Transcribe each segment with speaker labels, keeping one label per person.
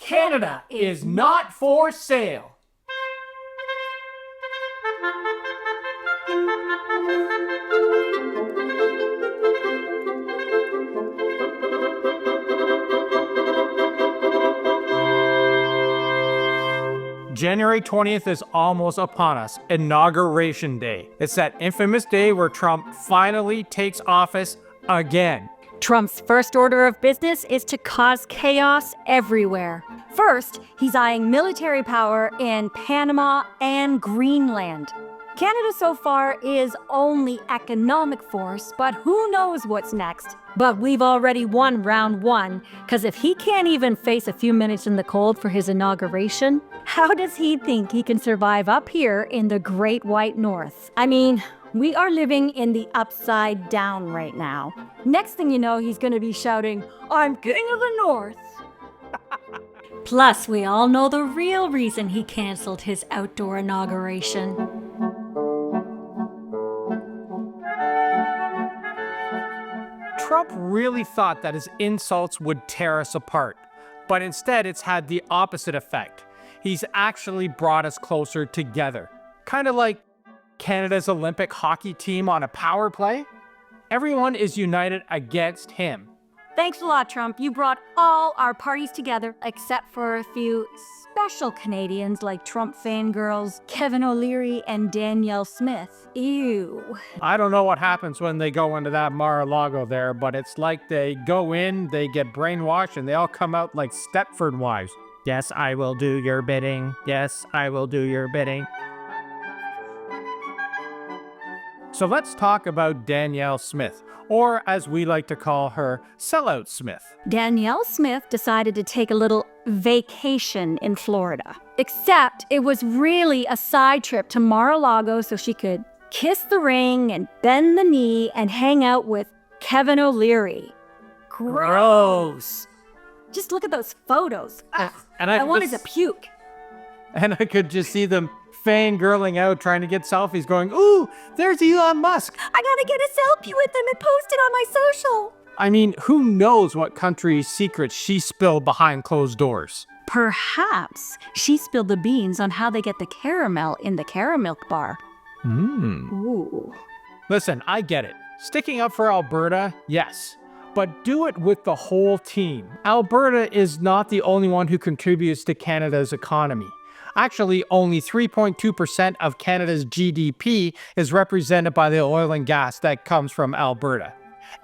Speaker 1: Canada is not for sale. January 20th is almost upon us, Inauguration Day. It's that infamous day where Trump finally takes office again.
Speaker 2: Trump's first order of business is to cause chaos everywhere. First, he's eyeing military power in Panama and Greenland. Canada so far is only economic force, but who knows what's next. But we've already won round one, because if he can't even face a few minutes in the cold for his inauguration, how does he think he can survive up here in the Great White North? I mean, we are living in the upside down right now. Next thing you know, he's gonna be shouting, "I'm king of the North." Plus, we all know the real reason he canceled his outdoor inauguration.
Speaker 1: Trump really thought that his insults would tear us apart, but instead it's had the opposite effect. He's actually brought us closer together. Kind of like Canada's Olympic hockey team on a power play. Everyone is united against him.
Speaker 2: Thanks a lot, Trump. You brought all our parties together, except for a few special Canadians like Trump Fangirls, Kevin O'Leary, and Danielle Smith. Ew.
Speaker 1: I don't know what happens when they go into that Mar-a-Lago there, but it's like they go in, they get brainwashed, and they all come out like Stepford wives. Yes, I will do your bidding. Yes, I will do your bidding. So let's talk about Danielle Smith, or as we like to call her, Sellout Smith.
Speaker 2: Danielle Smith decided to take a little vacation in Florida. Except it was really a side trip to Mar-a-Lago so she could kiss the ring and bend the knee and hang out with Kevin O'Leary. Gross. Just look at those photos.
Speaker 1: And
Speaker 2: I wanted to puke.
Speaker 1: And I could just see them fangirling out, trying to get selfies, going, "Ooh, there's Elon Musk.
Speaker 2: I gotta get a selfie with him and post it on my social."
Speaker 1: I mean, who knows what country's secrets she spilled behind closed doors?
Speaker 2: Perhaps she spilled the beans on how they get the caramel in the caramel bar. Ooh.
Speaker 1: Listen, I get it. Sticking up for Alberta, yes. But do it with the whole team. Alberta is not the only one who contributes to Canada's economy. Actually, only 3.2% of Canada's GDP is represented by the oil and gas that comes from Alberta.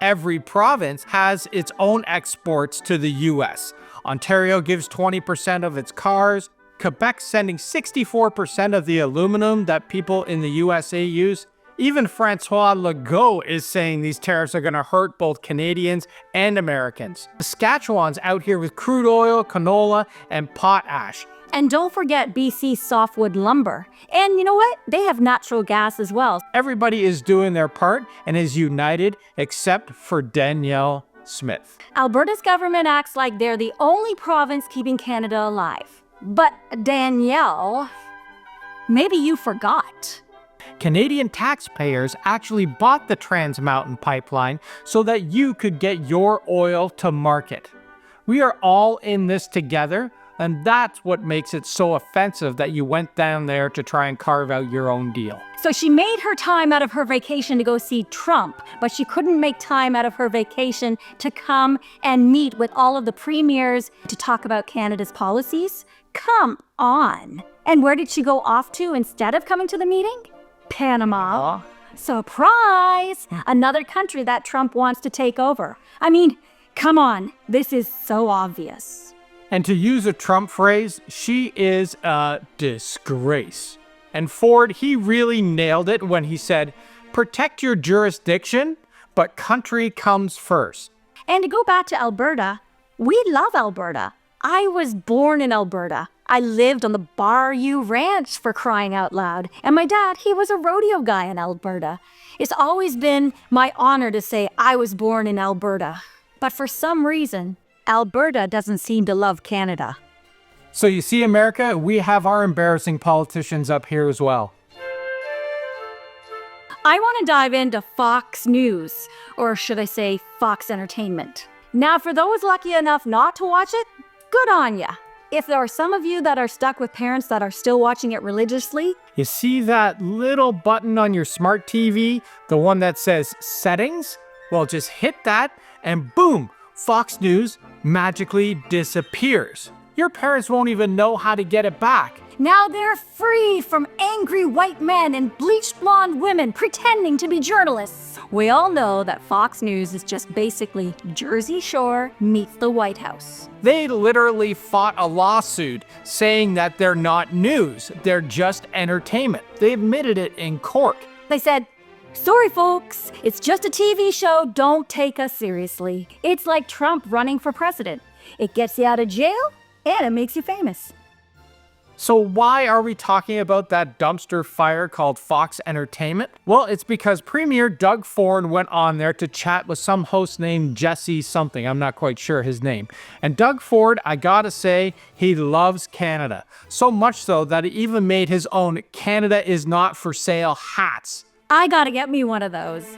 Speaker 1: Every province has its own exports to the US. Ontario gives 20% of its cars. Quebec's sending 64% of the aluminum that people in the USA use. Even François Legault is saying these tariffs are going to hurt both Canadians and Americans. Saskatchewan's out here with crude oil, canola, and potash.
Speaker 2: And don't forget BC softwood lumber. And you know what? They have natural gas as well.
Speaker 1: Everybody is doing their part and is united except for Danielle Smith.
Speaker 2: Alberta's government acts like they're the only province keeping Canada alive. But Danielle, maybe you forgot.
Speaker 1: Canadian taxpayers actually bought the Trans Mountain pipeline so that you could get your oil to market. We are all in this together, and that's what makes it so offensive that you went down there to try and carve out your own deal.
Speaker 2: So she made her time out of her vacation to go see Trump, but she couldn't make time out of her vacation to come and meet with all of the premiers to talk about Canada's policies? Come on. And where did she go off to instead of coming to the meeting? Panama. Surprise! Another country that Trump wants to take over. I mean, come on, this is so obvious.
Speaker 1: And to use a Trump phrase, she is a disgrace. And Ford, he really nailed it when he said, "Protect your jurisdiction, but country comes first."
Speaker 2: And to go back to Alberta, we love Alberta. I was born in Alberta. I lived on the Bayou Ranch, for crying out loud. And my dad, he was a rodeo guy in Alberta. It's always been my honor to say I was born in Alberta. But for some reason, Alberta doesn't seem to love Canada.
Speaker 1: So you see, America, we have our embarrassing politicians up here as well.
Speaker 2: I want to dive into Fox News, or should I say Fox Entertainment. Now, for those lucky enough not to watch it, good on ya. if there are some of you that are stuck with parents that are still watching it religiously,
Speaker 1: You see that little button on your smart TV, the one that says settings? Well, just hit that and boom, Fox News magically disappears. Your parents won't even know how to get it back.
Speaker 2: now they're free from angry white men and bleached blonde women pretending to be journalists. We all know that Fox News is just basically Jersey Shore meets the White House.
Speaker 1: They literally fought a lawsuit saying that they're not news, they're just entertainment. They admitted it in court.
Speaker 2: They said, sorry folks, it's just a TV show, don't take us seriously. It's like Trump running for president. It gets you out of jail and it makes you famous.
Speaker 1: So why are we talking about that dumpster fire called Fox Entertainment? Well, it's because Premier Doug Ford went on there to chat with some host named Jesse something. I'm not quite sure his name. And Doug Ford, I gotta say, he loves Canada. So much so that he even made his own Canada is not for sale hats.
Speaker 2: I gotta get me one of those.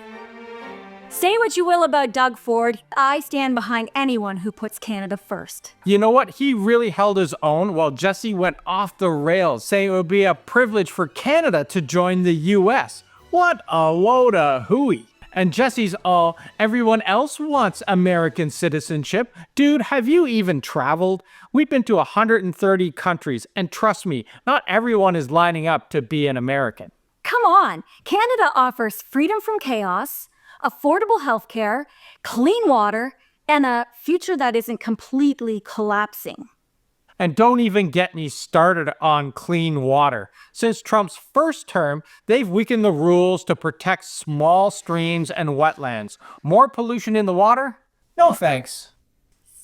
Speaker 2: Say what you will about Doug Ford, I stand behind anyone who puts Canada first.
Speaker 1: You know what? He really held his own while Jesse went off the rails, saying it would be a privilege for Canada to join the US. What a load of hooey. And Jesse's all, everyone else wants American citizenship. Dude, have you even traveled? We've been to 130 countries, and trust me, not everyone is lining up to be an American.
Speaker 2: Come on, Canada offers freedom from chaos, affordable healthcare, clean water, and a future that isn't completely collapsing.
Speaker 1: And don't even get me started on clean water. Since Trump's first term, they've weakened the rules to protect small streams and wetlands. More pollution in the water? No thanks.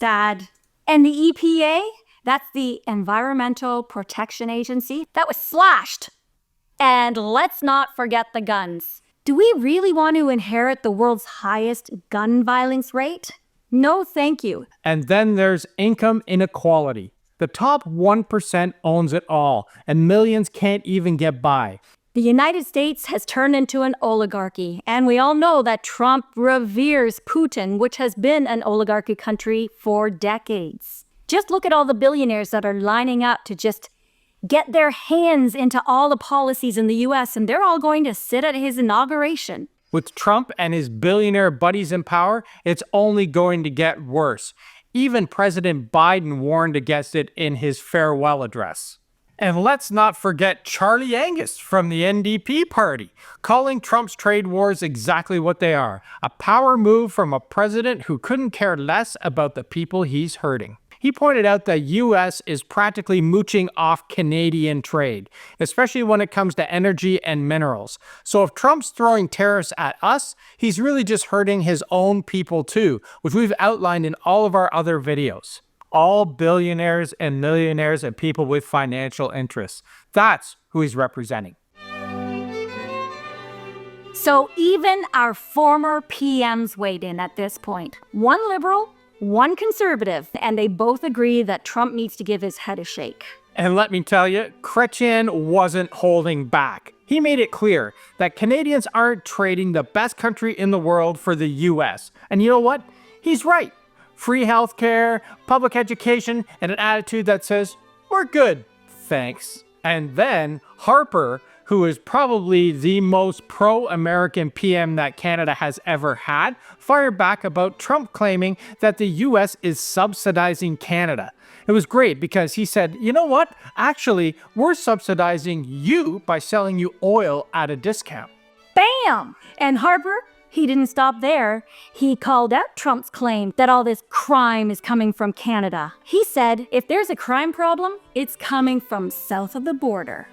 Speaker 2: Sad. And the EPA? That's the Environmental Protection Agency. That was slashed. And let's not forget the guns. Do we really want to inherit the world's highest gun violence rate? No, thank you.
Speaker 1: And then there's income inequality. The top 1% owns it all, and millions can't even get by.
Speaker 2: The United States has turned into an oligarchy, and we all know that Trump reveres Putin, which has been an oligarchy country for decades. Just look at all the billionaires that are lining up to just get their hands into all the policies in the US, and they're all going to sit at his inauguration.
Speaker 1: With Trump and his billionaire buddies in power, it's only going to get worse. Even President Biden warned against it in his farewell address. And let's not forget Charlie Angus from the NDP party, calling Trump's trade wars exactly what they are, a power move from a president who couldn't care less about the people he's hurting. He pointed out that US is practically mooching off Canadian trade, especially when it comes to energy and minerals. So if Trump's throwing tariffs at us, he's really just hurting his own people too, which we've outlined in all of our other videos. All billionaires and millionaires and people with financial interests. That's who he's representing.
Speaker 2: So even our former PMs weighed in at this point. One liberal, one conservative, and they both agree that Trump needs to give his head a shake.
Speaker 1: And let me tell you, Chrétien wasn't holding back. He made it clear that Canadians aren't trading the best country in the world for the US. And you know what? He's right. Free healthcare, public education, and an attitude that says, we're good, thanks. And then Harper, who is probably the most pro-American PM that Canada has ever had, fired back about Trump claiming that the US is subsidizing Canada. It was great because he said, you know what? Actually, we're subsidizing you by selling you oil at a discount.
Speaker 2: Bam! And Harper, he didn't stop there. He called out Trump's claim that all this crime is coming from Canada. He said, if there's a crime problem, it's coming from south of the border.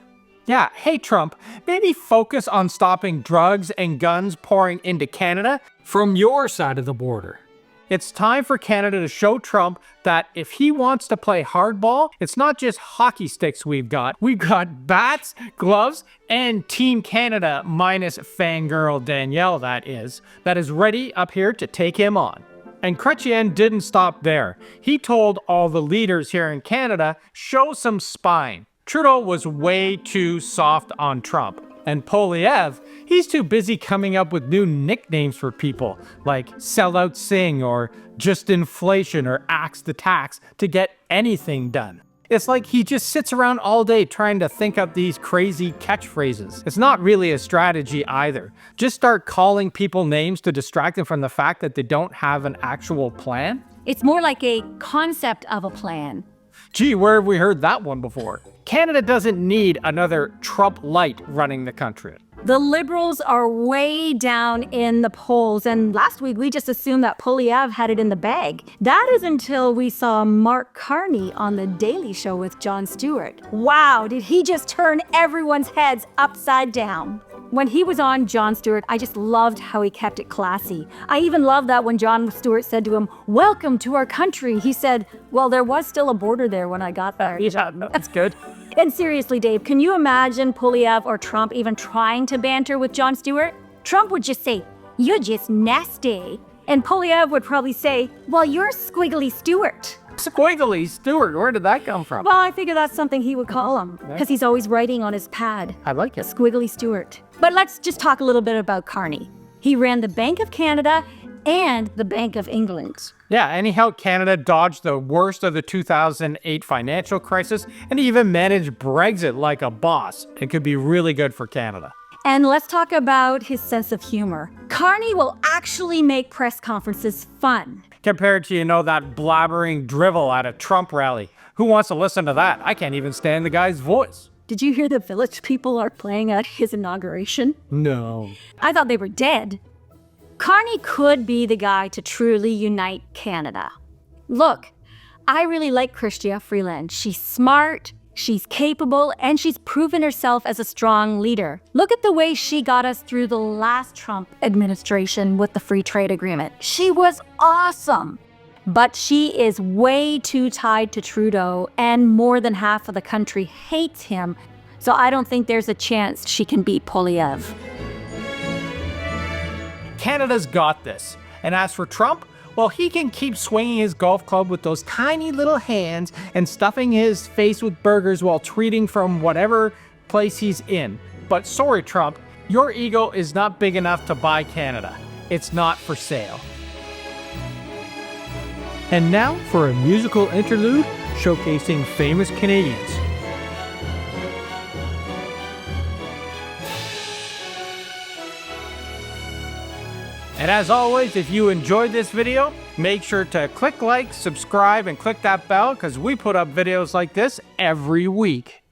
Speaker 1: Yeah, hey Trump, maybe focus on stopping drugs and guns pouring into Canada from your side of the border. It's time for Canada to show Trump that if he wants to play hardball, it's not just hockey sticks we've got. We've got bats, gloves, and Team Canada minus Fangirl Danielle, that is ready up here to take him on. And Chrétien didn't stop there. He told all the leaders here in Canada, show some spine. Trudeau was way too soft on Trump. And Poilievre, he's too busy coming up with new nicknames for people, like Sellout Singh or Just Inflation or Axe the Tax, to get anything done. It's like he just sits around all day trying to think up these crazy catchphrases. It's not really a strategy either. Just start calling people names to distract them from the fact that they don't have an actual plan.
Speaker 2: It's more like a concept of a plan.
Speaker 1: Gee, where have we heard that one before? Canada doesn't need another Trump light running the country.
Speaker 2: The Liberals are way down in the polls, and last week we just assumed that Poilievre had it in the bag. That is until we saw Mark Carney on The Daily Show with Jon Stewart. Wow, did he just turn everyone's heads upside down. When he was on Jon Stewart, I just loved how he kept it classy. I even love that when Jon Stewart said to him, "Welcome to our country," he said, "Well, there was still a border there when I got there."
Speaker 1: Yeah, no, that's good.
Speaker 2: And seriously, Dave, can you imagine Poilievre or Trump even trying to banter with Jon Stewart? Trump would just say, "You're just nasty." And Poilievre would probably say, "Well, you're Squiggly Stewart."
Speaker 1: Squiggly Stewart, where did that come from?
Speaker 2: Well, I figure that's something he would call him, because he's always writing on his pad.
Speaker 1: I like it.
Speaker 2: Squiggly Stewart. But let's just talk a little bit about Carney. He ran the Bank of Canada and the Bank of England.
Speaker 1: Yeah, and he helped Canada dodge the worst of the 2008 financial crisis and even managed Brexit like a boss. It could be really good for Canada.
Speaker 2: And let's talk about his sense of humor. Carney will actually make press conferences fun.
Speaker 1: Compared to, that blabbering drivel at a Trump rally. Who wants to listen to that? I can't even stand the guy's voice.
Speaker 2: Did you hear the Village People are playing at his inauguration?
Speaker 1: No.
Speaker 2: I thought they were dead. Carney could be the guy to truly unite Canada. Look, I really like Chrystia Freeland. She's smart, she's capable, and she's proven herself as a strong leader. Look at the way she got us through the last Trump administration with the free trade agreement. She was awesome. But she is way too tied to Trudeau, and more than half of the country hates him. So I don't think there's a chance she can beat Poilievre.
Speaker 1: Canada's got this. And as for Trump, well, he can keep swinging his golf club with those tiny little hands and stuffing his face with burgers while tweeting from whatever place he's in. But sorry, Trump, your ego is not big enough to buy Canada. It's not for sale. And now for a musical interlude showcasing famous Canadians. And as always, if you enjoyed this video, make sure to click like, subscribe, and click that bell because we put up videos like this every week.